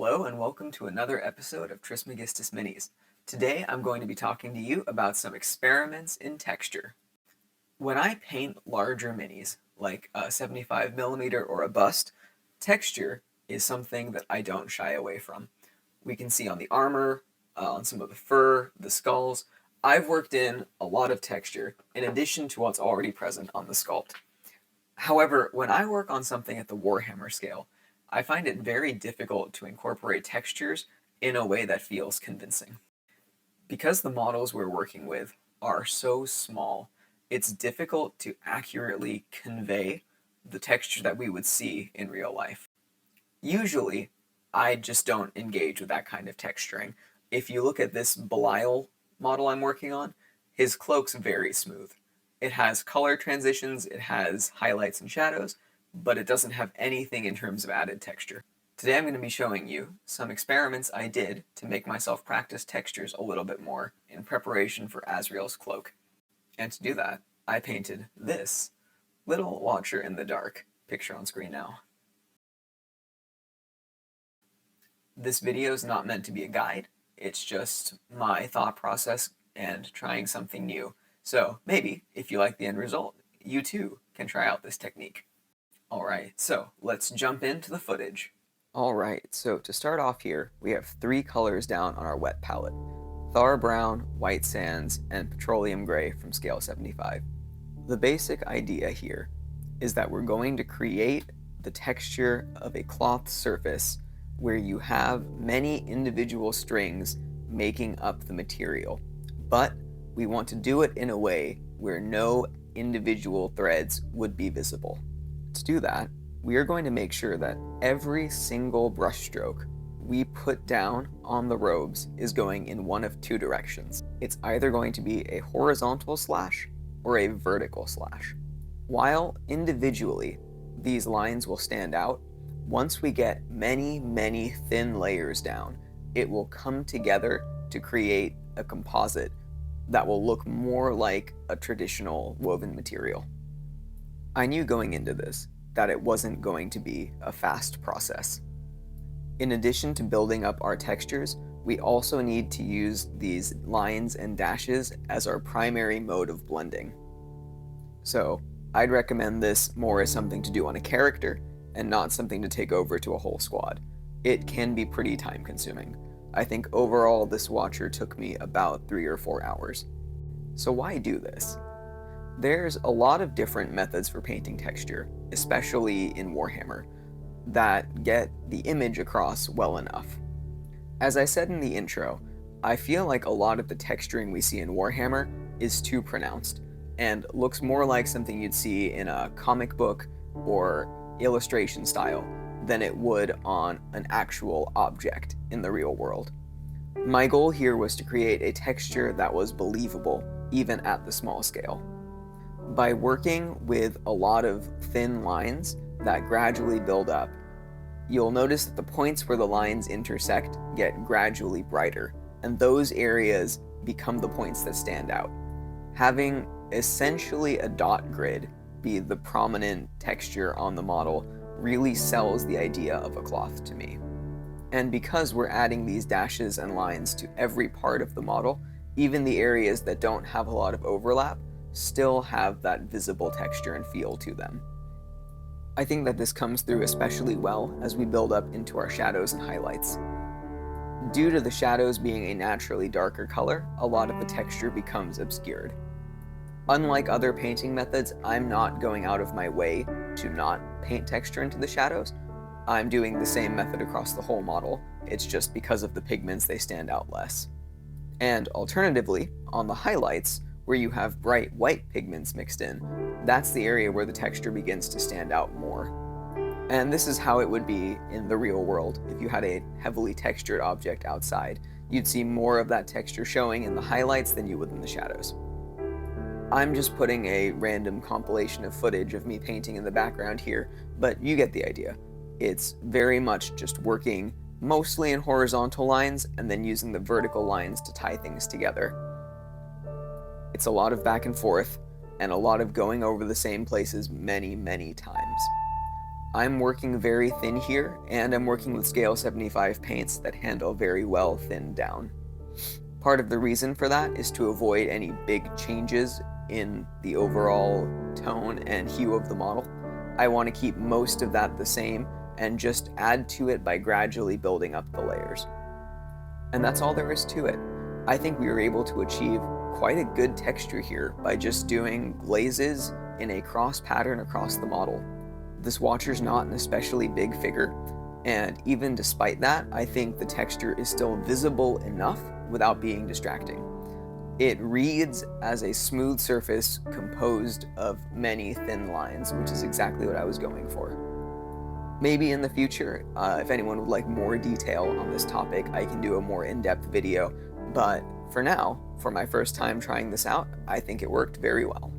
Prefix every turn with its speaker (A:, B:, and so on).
A: Hello and welcome to another episode of Trismegistus Minis. Today I'm going to be talking to you about some experiments in texture. When I paint larger minis, like a 75mm or a bust, texture is something that I don't shy away from. We can see on the armor, on some of the fur, the skulls, I've worked in a lot of texture in addition to what's already present on the sculpt. However, when I work on something at the Warhammer scale, I find it very difficult to incorporate textures in a way that feels convincing. Because the models we're working with are so small, it's difficult to accurately convey the texture that we would see in real life. Usually, I just don't engage with that kind of texturing. If you look at this Belial model I'm working on, his cloak's very smooth. It has color transitions, it has highlights and shadows, but it doesn't have anything in terms of added texture. Today I'm going to be showing you some experiments I did to make myself practice textures a little bit more in preparation for Azrael's cloak. And to do that, I painted this little watcher in the dark, picture on screen now. This video is not meant to be a guide, it's just my thought process and trying something new. So maybe, if you like the end result, you too can try out this technique. Alright, so let's jump into the footage. Alright, so to start off here, we have three colors down on our wet palette. Thar Brown, White Sands, and Petroleum Gray from scale 75. The basic idea here is that we're going to create the texture of a cloth surface where you have many individual strings making up the material, but we want to do it in a way where no individual threads would be visible. To do that, we are going to make sure that every single brushstroke we put down on the robes is going in one of two directions. It's either going to be a horizontal slash or a vertical slash. While individually these lines will stand out, once we get many thin layers down, it will come together to create a composite that will look more like a traditional woven material. I knew going into this that it wasn't going to be a fast process. In addition to building up our textures, we also need to use these lines and dashes as our primary mode of blending. So I'd recommend this more as something to do on a character and not something to take over to a whole squad. It can be pretty time consuming. I think overall this watcher took me about 3 or 4 hours. So why do this? There's a lot of different methods for painting texture, especially in Warhammer, that get the image across well enough. As I said in the intro, I feel like a lot of the texturing we see in Warhammer is too pronounced, and looks more like something you'd see in a comic book or illustration style than it would on an actual object in the real world. My goal here was to create a texture that was believable, even at the small scale. By working with a lot of thin lines that gradually build up, you'll notice that the points where the lines intersect get gradually brighter, and those areas become the points that stand out. Having essentially a dot grid be the prominent texture on the model really sells the idea of a cloth to me. And because we're adding these dashes and lines to every part of the model, even the areas that don't have a lot of overlap still have that visible texture and feel to them. I think that this comes through especially well as we build up into our shadows and highlights. Due to the shadows being a naturally darker color, a lot of the texture becomes obscured. Unlike other painting methods, I'm not going out of my way to not paint texture into the shadows. I'm doing the same method across the whole model, it's just because of the pigments they stand out less. And alternatively, on the highlights, where you have bright white pigments mixed in, that's the area where the texture begins to stand out more. And this is how it would be in the real world. If you had a heavily textured object outside, you'd see more of that texture showing in the highlights than you would in the shadows. I'm just putting a random compilation of footage of me painting in the background here, but you get the idea. It's very much just working mostly in horizontal lines and then using the vertical lines to tie things together. It's a lot of back and forth, and a lot of going over the same places many times. I'm working very thin here, and I'm working with scale 75 paints that handle very well thinned down. Part of the reason for that is to avoid any big changes in the overall tone and hue of the model. I want to keep most of that the same and just add to it by gradually building up the layers. And that's all there is to it. I think we were able to achieve quite a good texture here by just doing glazes in a cross pattern across the model. This watcher's not an especially big figure, and even despite that, I think the texture is still visible enough without being distracting. It reads as a smooth surface composed of many thin lines, which is exactly what I was going for. Maybe in the future, if anyone would like more detail on this topic, I can do a more in-depth video, but for now, for my first time trying this out, I think it worked very well.